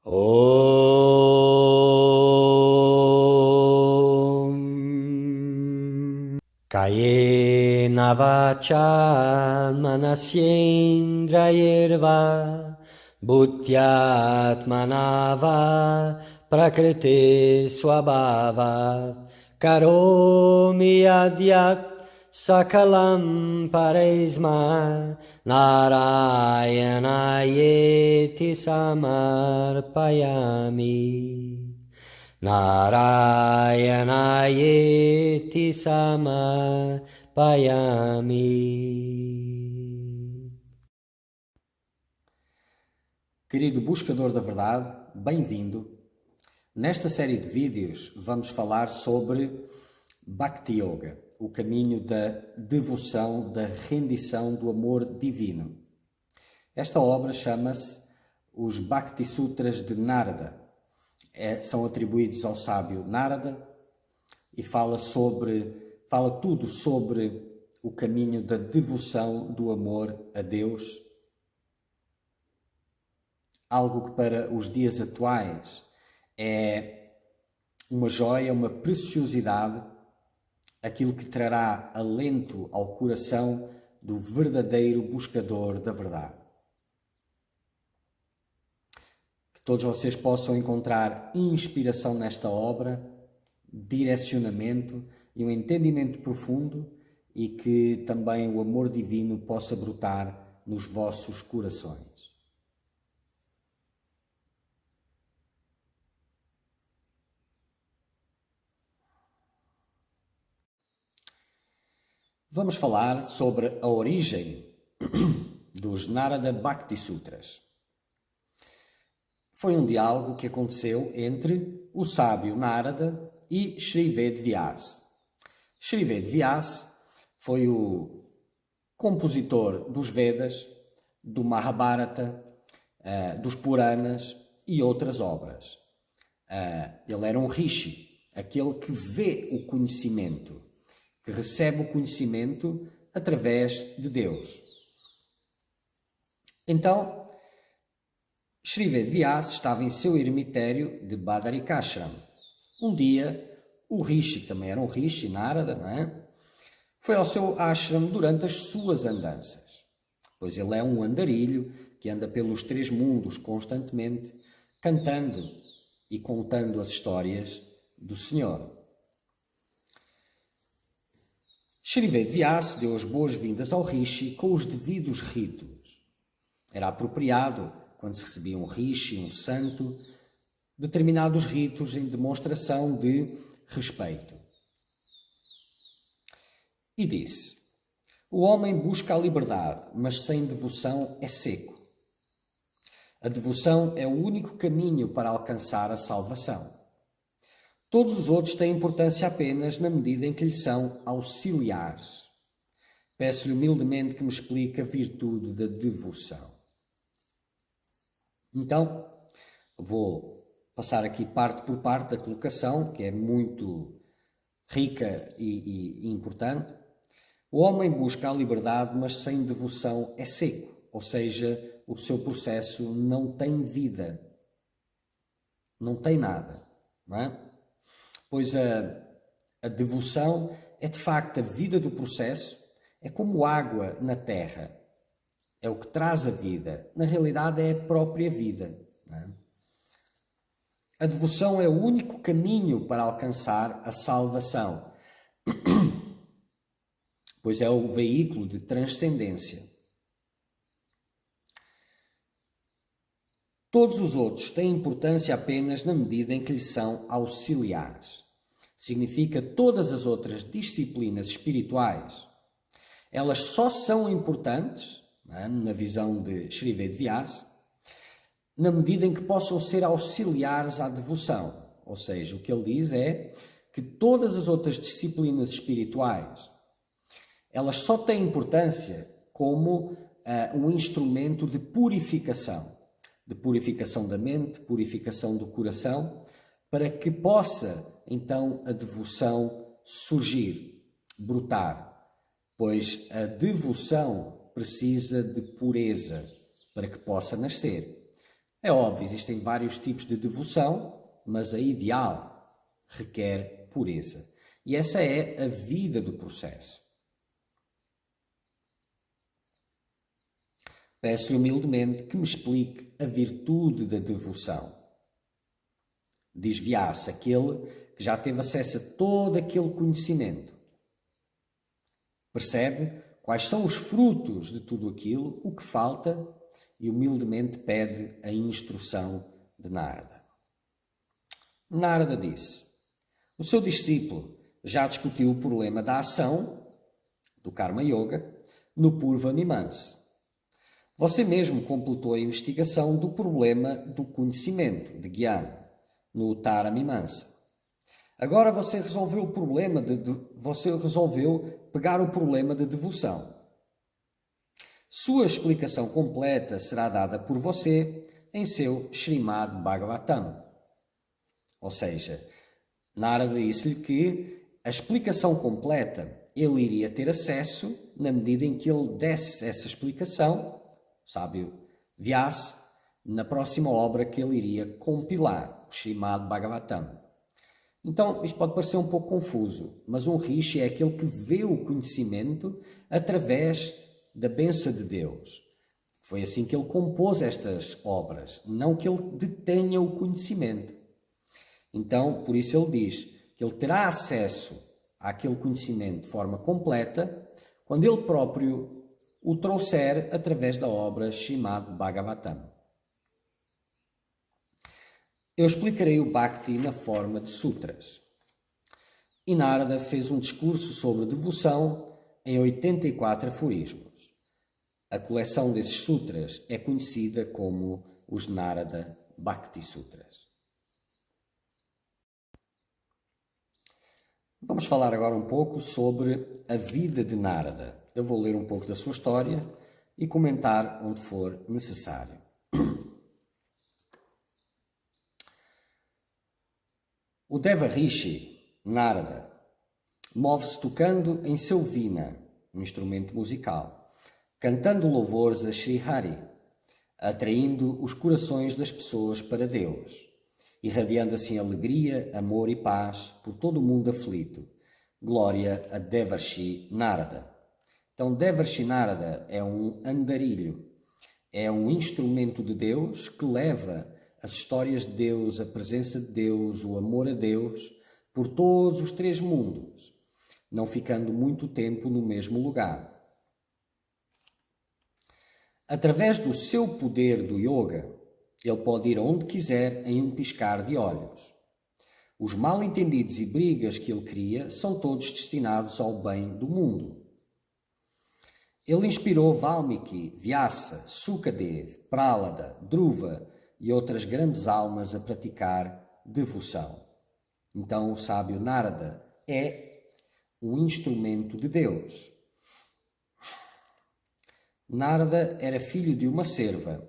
Om Kayena vacha manasyendrayirva Bhutyatmanava prakriti swabhava Karomi adyat sakalam paresma Narayanayeti samarpayami Narayanayeti samarpayami. Querido buscador da verdade, bem-vindo. Nesta série de vídeos vamos falar sobre Bhakti Yoga, o caminho da devoção, da rendição do amor divino. Esta obra chama-se Os Bhakti Sutras de Narada. São atribuídos ao sábio Narada e fala tudo sobre o caminho da devoção, do amor a Deus. Algo que para os dias atuais é uma joia, uma preciosidade, aquilo que trará alento ao coração do verdadeiro buscador da verdade. Que todos vocês possam encontrar inspiração nesta obra, direcionamento e um entendimento profundo, e que também o amor divino possa brotar nos vossos corações. Vamos falar sobre a origem dos Narada Bhakti Sutras. Foi um diálogo que aconteceu entre o sábio Narada e Shri Ved Vyasa. Shri Ved Vyasa foi o compositor dos Vedas, do Mahabharata, dos Puranas e outras obras. Ele era um rishi, aquele que vê o conhecimento, que recebe o conhecimento através de Deus. Então, Shri Ved Vyasa estava em seu eremitério de Badarikashram. Um dia, o rishi, que também era um rishi, Narada, não é? Foi ao seu ashram durante as suas andanças, pois ele é um andarilho que anda pelos 3 mundos constantemente, cantando e contando as histórias do Senhor. Shri Ved Vyasa deu as boas-vindas ao rishi com os devidos ritos. Era apropriado, quando se recebia um rishi, um santo, determinados ritos em demonstração de respeito. E disse: o homem busca a liberdade, mas sem devoção é seco. A devoção é o único caminho para alcançar a salvação. Todos os outros têm importância apenas na medida em que lhe são auxiliares. Peço-lhe humildemente que me explique a virtude da devoção. Então, vou passar aqui parte por parte da colocação, que é muito rica e importante. O homem busca a liberdade, mas sem devoção é seco, ou seja, o seu processo não tem vida, não tem nada, não é? Pois a devoção é de facto a vida do processo, é como água na terra, é o que traz a vida, na realidade é a própria vida. Não é? A devoção é o único caminho para alcançar a salvação, pois é o veículo de transcendência. Todos os outros têm importância apenas na medida em que lhes são auxiliares. Significa todas as outras disciplinas espirituais, elas só são importantes, na visão de Shri Ved Vyasa, na medida em que possam ser auxiliares à devoção. Ou seja, o que ele diz é que todas as outras disciplinas espirituais, elas só têm importância como um instrumento de purificação da mente, purificação do coração, para que possa, então, a devoção surgir, brotar, pois a devoção precisa de pureza para que possa nascer. É óbvio, existem vários tipos de devoção, mas a ideal requer pureza. E essa é a vida do processo. Peço-lhe humildemente que me explique a virtude da devoção. Desviar-se aquele que já teve acesso a todo aquele conhecimento. Percebe quais são os frutos de tudo aquilo, o que falta, e humildemente pede a instrução de Narada. Narada disse: o seu discípulo já discutiu o problema da ação, do Karma Yoga, no Purva Mimamsa. Você mesmo completou a investigação do problema do conhecimento, de Gyan, no Uttara Mimamsa. Agora você resolveu pegar o problema de devoção. Sua explicação completa será dada por você em seu Srimad Bhagavatam. Ou seja, Narada disse-lhe que a explicação completa ele iria ter acesso na medida em que ele desse essa explicação, o sábio Vyasa, na próxima obra que ele iria compilar, o Srimad Bhagavatam. Então, isto pode parecer um pouco confuso, mas um rishi é aquele que vê o conhecimento através da bênção de Deus. Foi assim que ele compôs estas obras, não que ele detenha o conhecimento. Então, por isso ele diz que ele terá acesso àquele conhecimento de forma completa quando ele próprio o trouxer através da obra Srimad Bhagavatam. Eu explicarei o Bhakti na forma de sutras. E Narada fez um discurso sobre devoção em 84 aforismos. A coleção desses sutras é conhecida como os Narada Bhakti Sutras. Vamos falar agora um pouco sobre a vida de Narada. Eu vou ler um pouco da sua história e comentar onde for necessário. O Deva Rishi, Narada, move-se tocando em seu vina, um instrumento musical, cantando louvores a Sri Hari, atraindo os corações das pessoas para Deus, irradiando assim alegria, amor e paz por todo o mundo aflito. Glória a Devarshi Narada. Então, Devarshi Narada é um andarilho, é um instrumento de Deus que leva as histórias de Deus, a presença de Deus, o amor a Deus, por todos os três mundos, não ficando muito tempo no mesmo lugar. Através do seu poder do yoga, ele pode ir aonde quiser em um piscar de olhos. Os mal-entendidos e brigas que ele cria são todos destinados ao bem do mundo. Ele inspirou Valmiki, Vyasa, Sukadev, Pralada, Dhruva e outras grandes almas a praticar devoção. Então o sábio Narada é um instrumento de Deus. Narada era filho de uma serva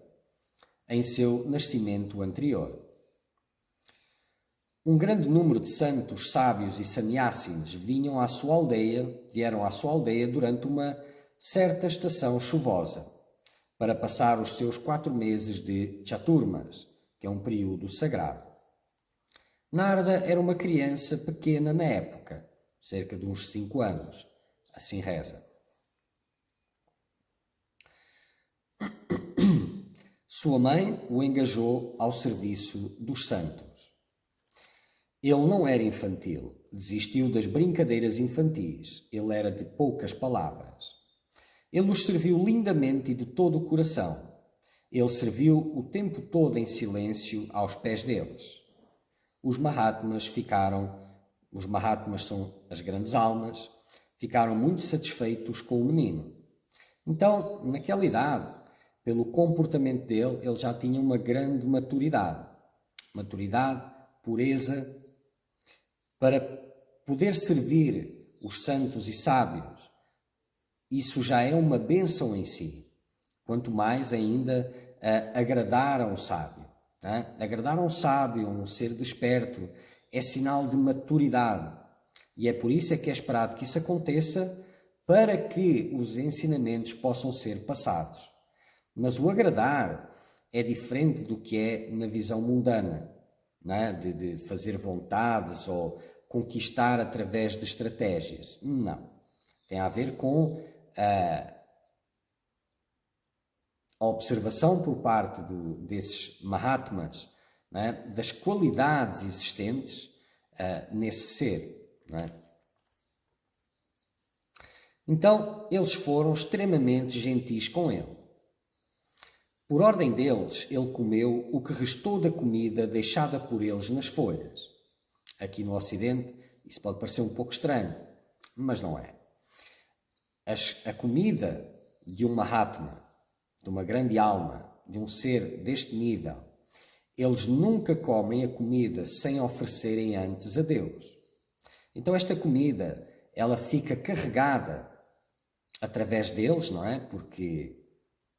em seu nascimento anterior. Um grande número de santos, sábios e sannyasins vieram à sua aldeia durante uma certa estação chuvosa, para passar os seus 4 meses de Chaturmas, que é um período sagrado. Narada era uma criança pequena na época, cerca de uns 5 anos, assim reza. Sua mãe o engajou ao serviço dos santos. Ele não era infantil, desistiu das brincadeiras infantis, ele era de poucas palavras. Ele os serviu lindamente e de todo o coração. Ele serviu o tempo todo em silêncio aos pés deles. Os Mahatmas são as grandes almas, ficaram muito satisfeitos com o menino. Então, naquela idade, pelo comportamento dele, ele já tinha uma grande maturidade. Maturidade, pureza, para poder servir os santos e sábios. Isso já é uma bênção em si. Quanto mais ainda agradar a um sábio. Agradar a um sábio, um ser desperto, é sinal de maturidade. E é por isso que é esperado que isso aconteça para que os ensinamentos possam ser passados. Mas o agradar é diferente do que é na visão mundana, não é? De fazer vontades ou conquistar através de estratégias. Não. Tem a ver com a observação por parte desses Mahatmas, não é? Das qualidades existentes nesse ser. Não é? Então, eles foram extremamente gentis com ele. Por ordem deles, ele comeu o que restou da comida deixada por eles nas folhas. Aqui no Ocidente, isso pode parecer um pouco estranho, mas não é. A comida de um Mahatma, de uma grande alma, de um ser deste nível, eles nunca comem a comida sem oferecerem antes a Deus. Então esta comida, ela fica carregada através deles, não é? Porque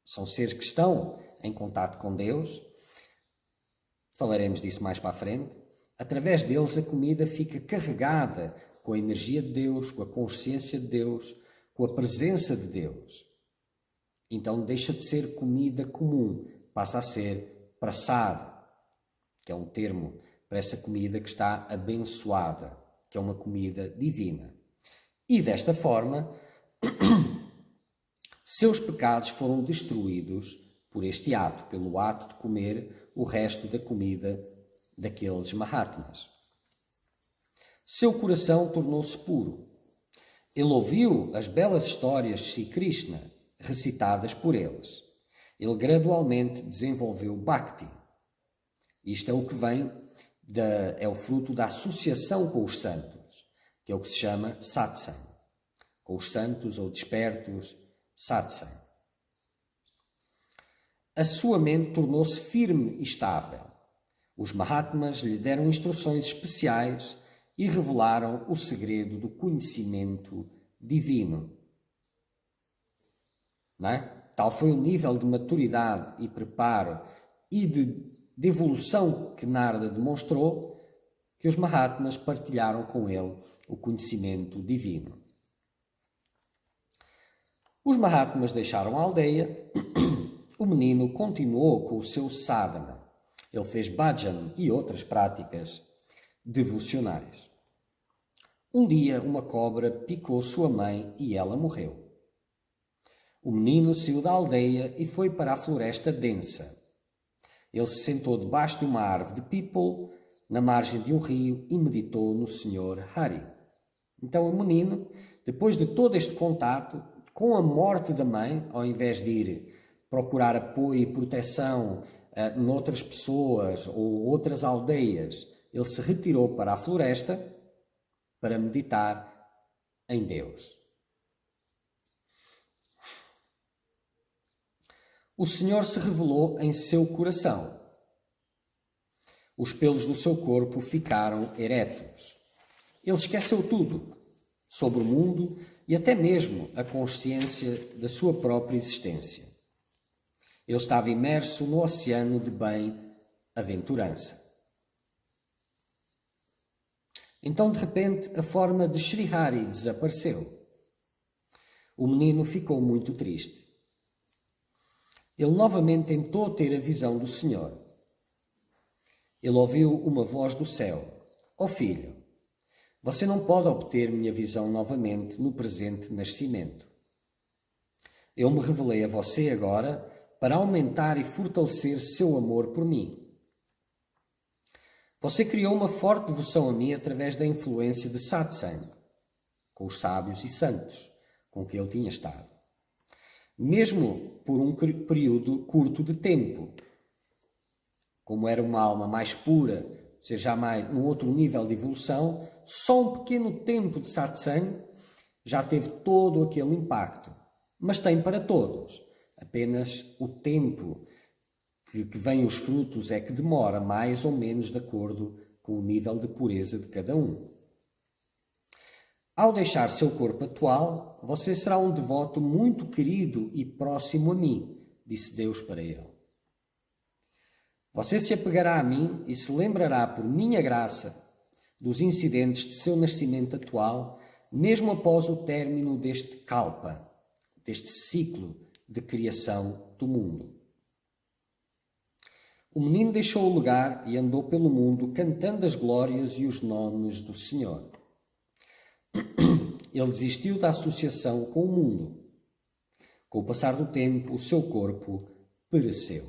são seres que estão em contato com Deus. Falaremos disso mais para a frente. Através deles a comida fica carregada com a energia de Deus, com a consciência de Deus, com a presença de Deus. Então deixa de ser comida comum, passa a ser prasad, que é um termo para essa comida que está abençoada, que é uma comida divina. E desta forma, seus pecados foram destruídos por este ato, pelo ato de comer o resto da comida daqueles Mahatmas. Seu coração tornou-se puro. Ele ouviu as belas histórias de Sri Krishna recitadas por eles. Ele gradualmente desenvolveu Bhakti. Isto é o que vem, é o fruto da associação com os santos, que é o que se chama Satsang. Com os santos ou despertos, Satsang. A sua mente tornou-se firme e estável. Os Mahatmas lhe deram instruções especiais e revelaram o segredo do conhecimento divino. Não é? Tal foi o nível de maturidade e preparo e de evolução que Narada demonstrou que os Mahatmas partilharam com ele o conhecimento divino. Os Mahatmas deixaram a aldeia. O menino continuou com o seu sadhana. Ele fez bhajan e outras práticas devocionais. Um dia, uma cobra picou sua mãe e ela morreu. O menino saiu da aldeia e foi para a floresta densa. Ele se sentou debaixo de uma árvore de pípalo, na margem de um rio, e meditou no Senhor Hari. Então o menino, depois de todo este contato, com a morte da mãe, ao invés de ir procurar apoio e proteção noutras pessoas ou outras aldeias, ele se retirou para a floresta para meditar em Deus. O Senhor se revelou em seu coração. Os pelos do seu corpo ficaram eretos. Ele esqueceu tudo sobre o mundo e até mesmo a consciência da sua própria existência. Ele estava imerso no oceano de bem-aventurança. Então, de repente, a forma de Sri Hari desapareceu. O menino ficou muito triste. Ele novamente tentou ter a visão do Senhor. Ele ouviu uma voz do céu. Ó filho, você não pode obter minha visão novamente no presente nascimento. Eu me revelei a você agora para aumentar e fortalecer seu amor por mim. Você criou uma forte devoção a mim através da influência de satsang, com os sábios e santos com que ele tinha estado. Mesmo por um período curto de tempo. Como era uma alma mais pura, ou seja, já mais num outro nível de evolução, só um pequeno tempo de satsang já teve todo aquele impacto. Mas tem para todos. Apenas o tempo que vem os frutos é que demora mais ou menos de acordo com o nível de pureza de cada um. Ao deixar seu corpo atual, você será um devoto muito querido e próximo a mim, disse Deus para ele. Você se apegará a mim e se lembrará por minha graça dos incidentes de seu nascimento atual, mesmo após o término deste kalpa, deste ciclo de criação do mundo. O menino deixou o lugar e andou pelo mundo cantando as glórias e os nomes do Senhor. Ele desistiu da associação com o mundo. Com o passar do tempo, o seu corpo pereceu.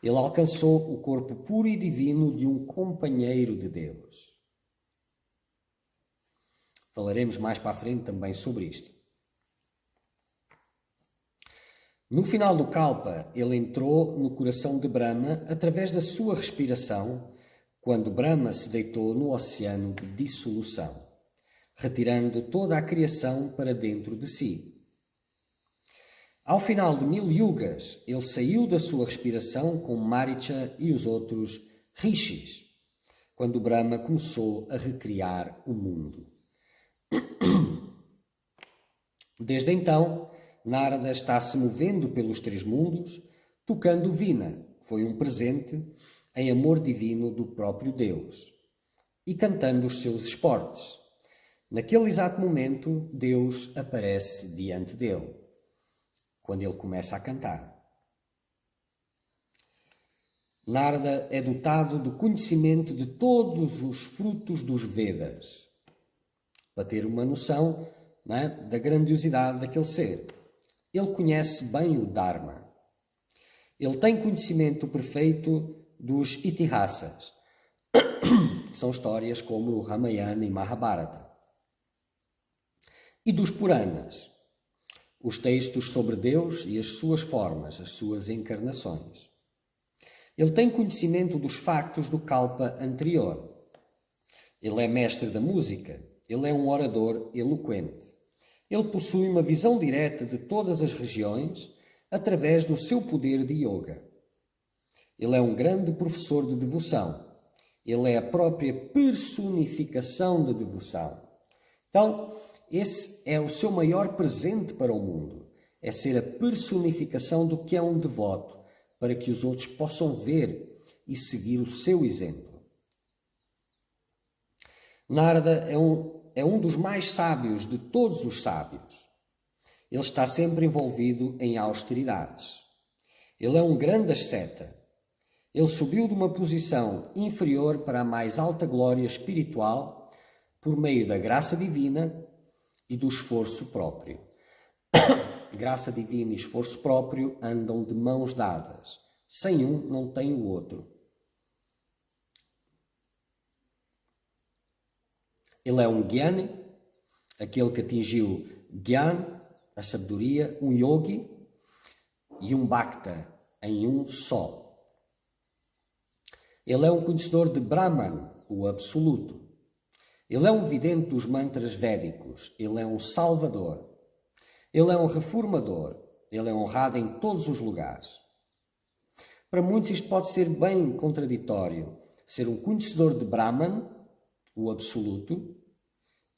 Ele alcançou o corpo puro e divino de um companheiro de Deus. Falaremos mais para a frente também sobre isto. No final do Kalpa, ele entrou no coração de Brahma através da sua respiração, quando Brahma se deitou no oceano de dissolução, retirando toda a criação para dentro de si. Ao final de 1000 yugas, ele saiu da sua respiração com Maricha e os outros rishis, quando Brahma começou a recriar o mundo. Desde então, Narada está se movendo pelos 3 mundos, tocando Vina, que foi um presente em amor divino do próprio Deus, e cantando os seus esportes. Naquele exato momento, Deus aparece diante dele, quando ele começa a cantar. Narada é dotado do conhecimento de todos os frutos dos Vedas, para ter uma noção, não é, da grandiosidade daquele ser. Ele conhece bem o Dharma. Ele tem conhecimento perfeito dos Itihasas, que são histórias como o Ramayana e Mahabharata, e dos Puranas, os textos sobre Deus e as suas formas, as suas encarnações. Ele tem conhecimento dos factos do Kalpa anterior. Ele é mestre da música. Ele é um orador eloquente. Ele possui uma visão direta de todas as regiões através do seu poder de yoga. Ele é um grande professor de devoção. Ele é a própria personificação da devoção. Então, esse é o seu maior presente para o mundo. É ser a personificação do que é um devoto, para que os outros possam ver e seguir o seu exemplo. Narada é um dos mais sábios de todos os sábios. Ele está sempre envolvido em austeridades. Ele é um grande asceta. Ele subiu de uma posição inferior para a mais alta glória espiritual por meio da graça divina e do esforço próprio. Graça divina e esforço próprio andam de mãos dadas. Sem um, não tem o outro. Ele é um Gyani, aquele que atingiu Gyan, a sabedoria, um Yogi e um Bhakta em um só. Ele é um conhecedor de Brahman, o Absoluto. Ele é um vidente dos mantras védicos. Ele é um salvador. Ele é um reformador. Ele é honrado em todos os lugares. Para muitos isto pode ser bem contraditório. Ser um conhecedor de Brahman, o Absoluto,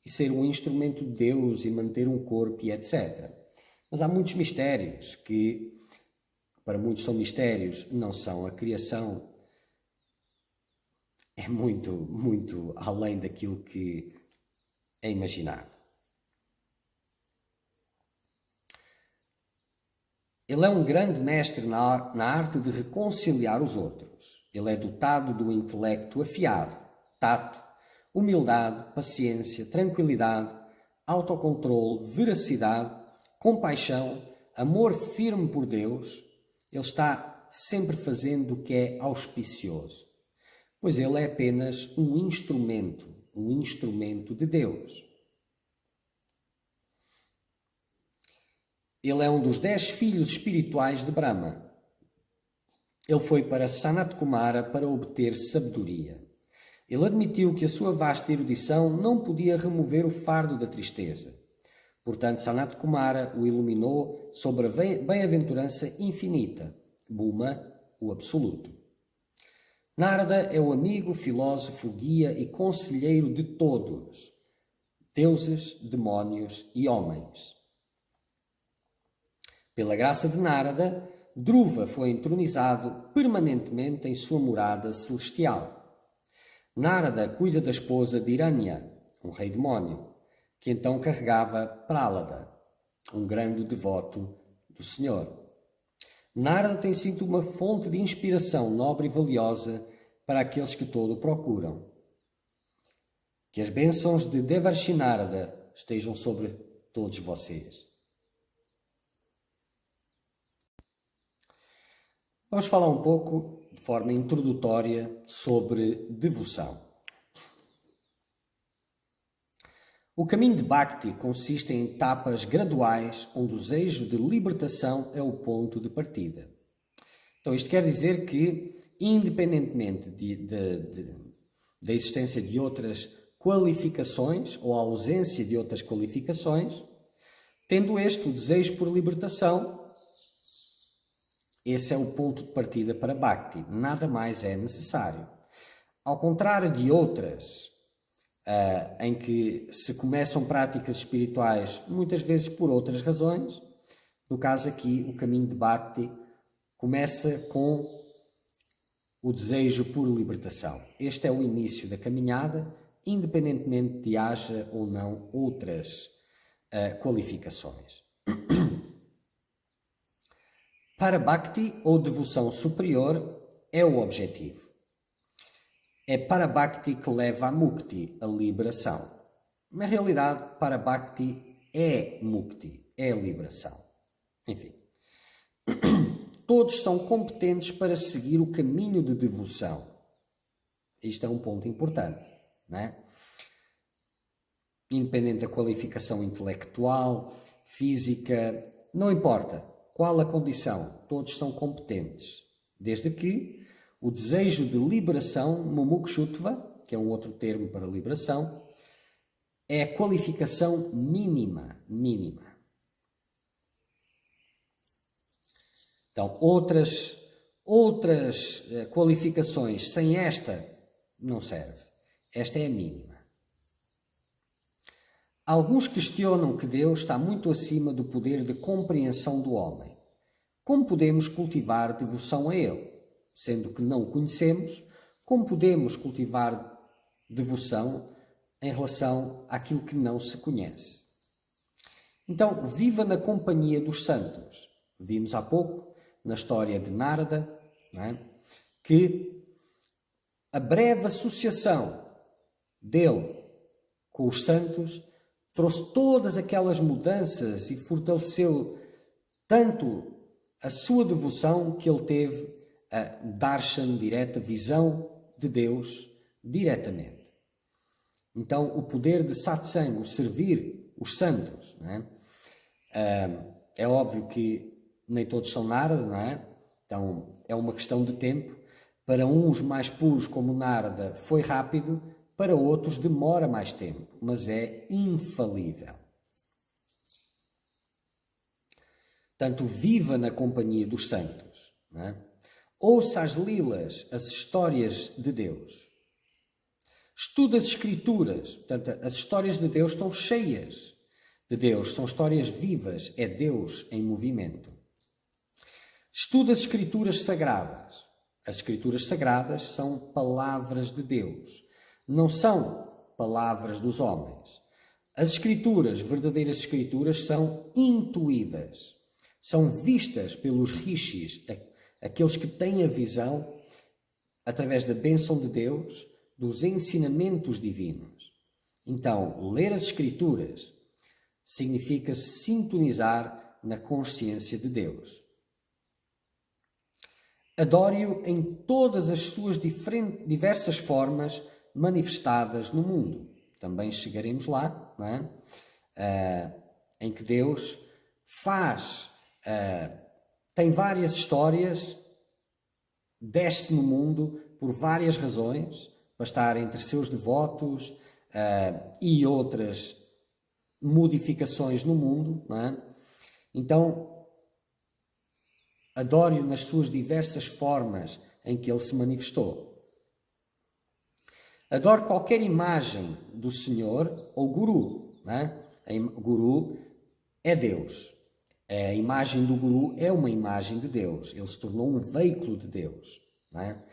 e ser um instrumento de Deus e manter um corpo e etc. Mas há muitos mistérios que, para muitos são mistérios, não são. A criação é muito, muito além daquilo que é imaginado. Ele é um grande mestre na arte de reconciliar os outros. Ele é dotado do intelecto afiado, tato, humildade, paciência, tranquilidade, autocontrole, veracidade, compaixão, amor firme por Deus. Ele está sempre fazendo o que é auspicioso, pois ele é apenas um instrumento de Deus. Ele é um dos 10 filhos espirituais de Brahma. Ele foi para Sanat Kumara para obter sabedoria. Ele admitiu que a sua vasta erudição não podia remover o fardo da tristeza. Portanto, Sanat Kumara o iluminou sobre a bem-aventurança infinita, Bhuma, o Absoluto. Narada é o amigo, filósofo, guia e conselheiro de todos, deuses, demónios e homens. Pela graça de Narada, Dhruva foi entronizado permanentemente em sua morada celestial. Narada cuida da esposa de Hiranya, um rei demónio, que então carregava Pralada, um grande devoto do Senhor. Narada tem sido uma fonte de inspiração nobre e valiosa para aqueles que todo o procuram. Que as bênçãos de Devarshi Narada estejam sobre todos vocês. Vamos falar um pouco, de forma introdutória, sobre devoção. O caminho de Bhakti consiste em etapas graduais onde o desejo de libertação é o ponto de partida. Então, isto quer dizer que, independentemente da existência de outras qualificações ou a ausência de outras qualificações, tendo este o desejo por libertação, esse é o ponto de partida para Bhakti. Nada mais é necessário. Ao contrário de outras, em que se começam práticas espirituais, muitas vezes por outras razões, no caso aqui, o caminho de Bhakti começa com o desejo por libertação. Este é o início da caminhada, independentemente de haja ou não outras qualificações. Para Bhakti, ou devoção superior, é o objetivo. É para Bhakti que leva a Mukti, a liberação. Na realidade, para Bhakti é Mukti, é a liberação. Enfim, todos são competentes para seguir o caminho de devoção. Isto é um ponto importante, não é? Independente da qualificação intelectual, física, não importa qual a condição, todos são competentes, desde que o desejo de liberação, mumukshutva, que é um outro termo para liberação, é a qualificação mínima. Então, outras qualificações sem esta não serve. Esta é a mínima. Alguns questionam que Deus está muito acima do poder de compreensão do homem. Como podemos cultivar devoção a Ele? Sendo que não o conhecemos, como podemos cultivar devoção em relação àquilo que não se conhece? Então, viva na companhia dos santos. Vimos há pouco, na história de Narada, não é? Que a breve associação dele com os santos trouxe todas aquelas mudanças e fortaleceu tanto a sua devoção que ele teve a darshan direta, visão de Deus diretamente. Então, o poder de satsang, o servir os santos, não é? É óbvio que nem todos são Narada, não é? Então, é uma questão de tempo. Para uns mais puros como Narada foi rápido, para outros demora mais tempo, mas é infalível. Portanto, viva na companhia dos santos, não é? Ouça as lilas, as histórias de Deus. Estuda as Escrituras. Portanto, as histórias de Deus estão cheias de Deus. São histórias vivas. É Deus em movimento. Estuda as Escrituras Sagradas. As Escrituras Sagradas são palavras de Deus. Não são palavras dos homens. As Escrituras, verdadeiras Escrituras, são intuídas. São vistas pelos rishis, aqueles que têm a visão, através da bênção de Deus, dos ensinamentos divinos. Então, ler as Escrituras significa sintonizar na consciência de Deus. Adore-o em todas as suas diversas formas manifestadas no mundo. Também chegaremos lá, não é? Em que Deus tem várias histórias, desce no mundo por várias razões, para estar entre seus devotos e outras modificações no mundo, não é? Então, adore-o nas suas diversas formas em que ele se manifestou. Adore qualquer imagem do Senhor ou Guru, não é? O Guru é Deus. A imagem do Guru é uma imagem de Deus. Ele se tornou um veículo de Deus, não é?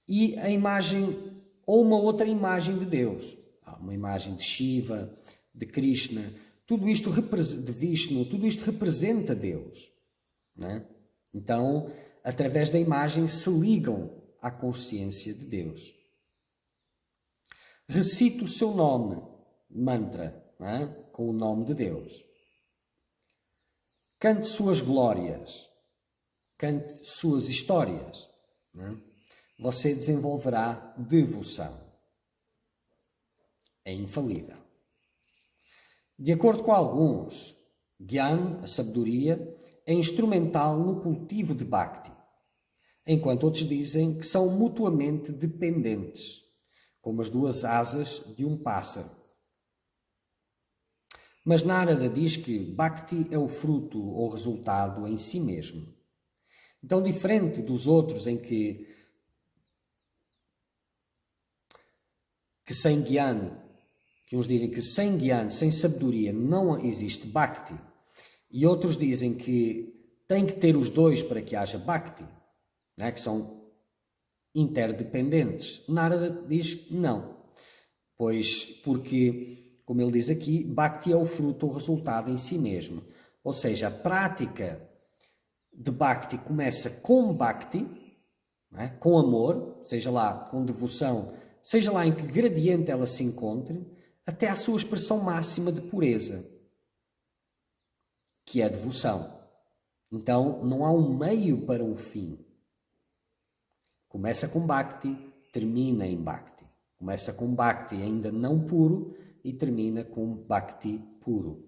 E a imagem, ou uma outra imagem de Deus, uma imagem de Shiva, de Krishna, tudo isto de Vishnu, tudo isto representa Deus, não é? Então, através da imagem, se ligam à consciência de Deus. Recite o seu nome, mantra, não é? Com o nome de Deus. Cante suas glórias, cante suas histórias. Não é? Você desenvolverá devoção. É infalível. De acordo com alguns, Gyan, a sabedoria, é instrumental no cultivo de Bhakti, enquanto outros dizem que são mutuamente dependentes, como as duas asas de um pássaro. Mas Narada diz que Bhakti é o fruto ou resultado em si mesmo. Então, diferente dos outros em que sem Gyan, que uns dizem que sem Gyan, sem sabedoria, não existe Bhakti, e outros dizem que tem que ter os dois para que haja Bhakti, não é? Que são interdependentes. Narada diz não, pois porque, como ele diz aqui, Bhakti é o fruto ou resultado em si mesmo. Ou seja, a prática de Bhakti começa com Bhakti, não é? Com amor, seja lá com devoção, seja lá em que gradiente ela se encontre, até à sua expressão máxima de pureza, que é a devoção. Então, não há um meio para um fim. Começa com Bhakti, termina em Bhakti. Começa com Bhakti ainda não puro e termina com Bhakti puro.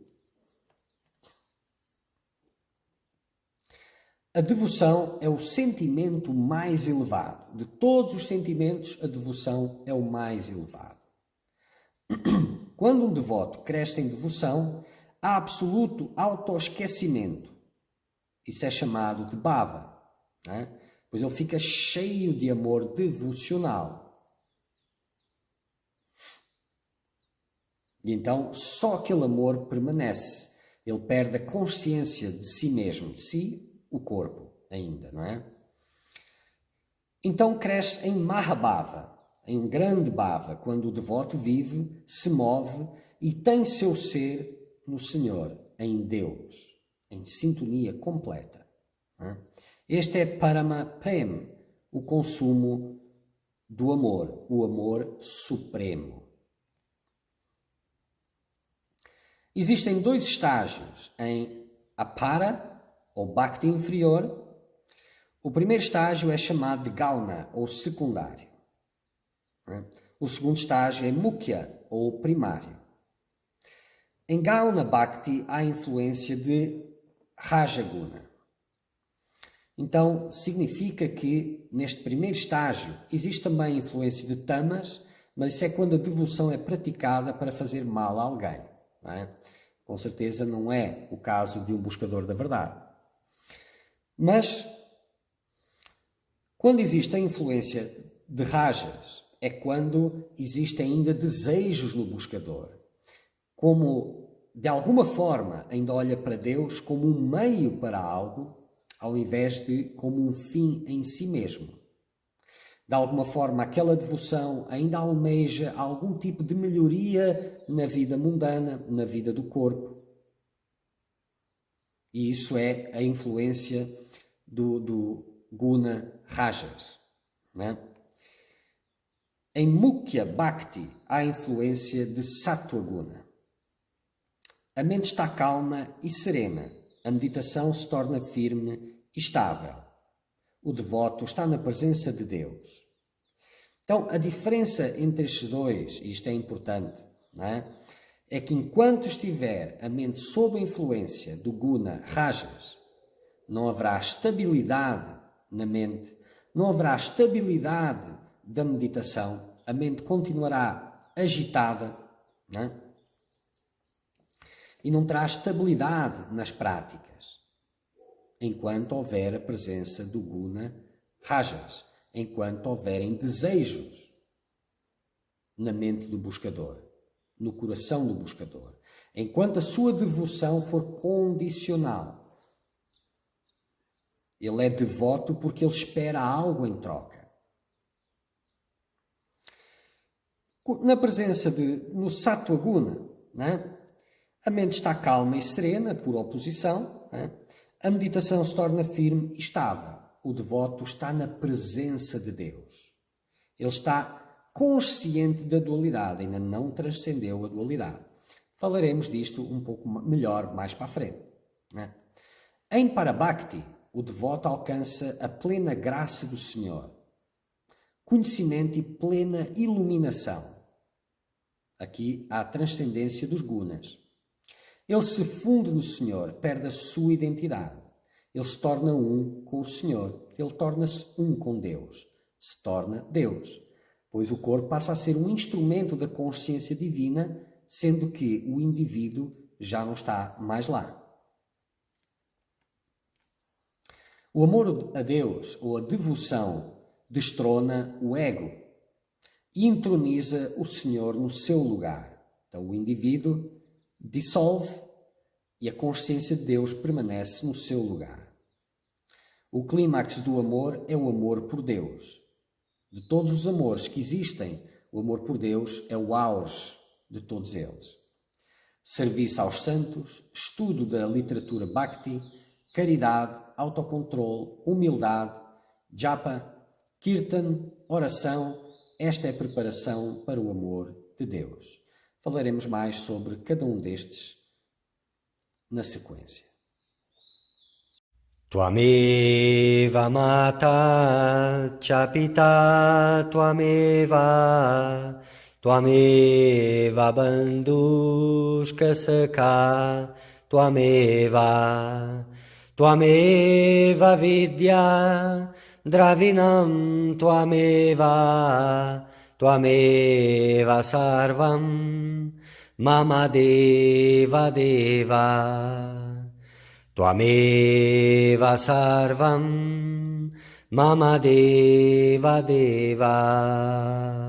A devoção é o sentimento mais elevado. De todos os sentimentos, a devoção é o mais elevado. Quando um devoto cresce em devoção, há absoluto autoesquecimento. Isso é chamado de bhava, não é? Pois ele fica cheio de amor devocional. E então só aquele amor permanece. Ele perde a consciência de si mesmo, de si, o corpo ainda, não é? Então cresce em Mahabhava, em um grande bhava, quando o devoto vive, se move e tem seu ser no Senhor, em Deus, em sintonia completa. Não é? Este é Parama Prem, o consumo do amor, o amor supremo. Existem dois estágios em Apara, ou Bhakti inferior. O primeiro estágio é chamado de Gauna, ou secundário. O segundo estágio é Mukhya, ou primário. Em Gauna Bhakti há influência de Rajaguna. Então, significa que neste primeiro estágio existe também influência de Tamas, mas isso é quando a devoção é praticada para fazer mal a alguém. Não é? Com certeza não é o caso de um buscador da verdade. Mas, quando existe a influência de rajas, é quando existem ainda desejos no buscador. Como, de alguma forma, ainda olha para Deus como um meio para algo, ao invés de como um fim em si mesmo. De alguma forma, aquela devoção ainda almeja algum tipo de melhoria na vida mundana, na vida do corpo. E isso é a influência do Guna Rajas. Né? Em Mukhya Bhakti há a influência de Sattva Guna. A mente está calma e serena. A meditação se torna firme e estável. O devoto está na presença de Deus. Então, a diferença entre estes dois, e isto é importante, não é? É que enquanto estiver a mente sob a influência do Guna Rajas, não haverá estabilidade na mente, não haverá estabilidade da meditação, a mente continuará agitada, não é? E não terá estabilidade nas práticas, enquanto houver a presença do Guna Rajas, enquanto houverem desejos na mente do buscador, no coração do buscador, enquanto a sua devoção for condicional. Ele é devoto porque ele espera algo em troca. Na presença no Sattva Guna, né? A mente está calma e serena, por oposição. Né? A meditação se torna firme e estável. O devoto está na presença de Deus. Ele está consciente da dualidade, ainda não transcendeu a dualidade. Falaremos disto um pouco melhor mais para a frente, né? Em Parabhakti, o devoto alcança a plena graça do Senhor, conhecimento e plena iluminação. Aqui há a transcendência dos gunas. Ele se funde no Senhor, perde a sua identidade. Ele se torna um com o Senhor. Ele torna-se um com Deus. Se torna Deus. Pois o corpo passa a ser um instrumento da consciência divina, sendo que o indivíduo já não está mais lá. O amor a Deus, ou a devoção, destrona o ego e entroniza o Senhor no seu lugar. Então o indivíduo dissolve e a consciência de Deus permanece no seu lugar. O clímax do amor é o amor por Deus. De todos os amores que existem, o amor por Deus é o auge de todos eles. Serviço aos santos, estudo da literatura Bhakti, caridade, autocontrole, humildade, japa, kirtan, oração. Esta é a preparação para o amor de Deus. Falaremos mais sobre cada um destes na sequência. Tvameva mata cha pita tvameva tvameva bandhushka sakha tvameva tvameva vidya dravinam tvameva tvameva sarvam mama deva deva Tvameva sarvam mama deva deva.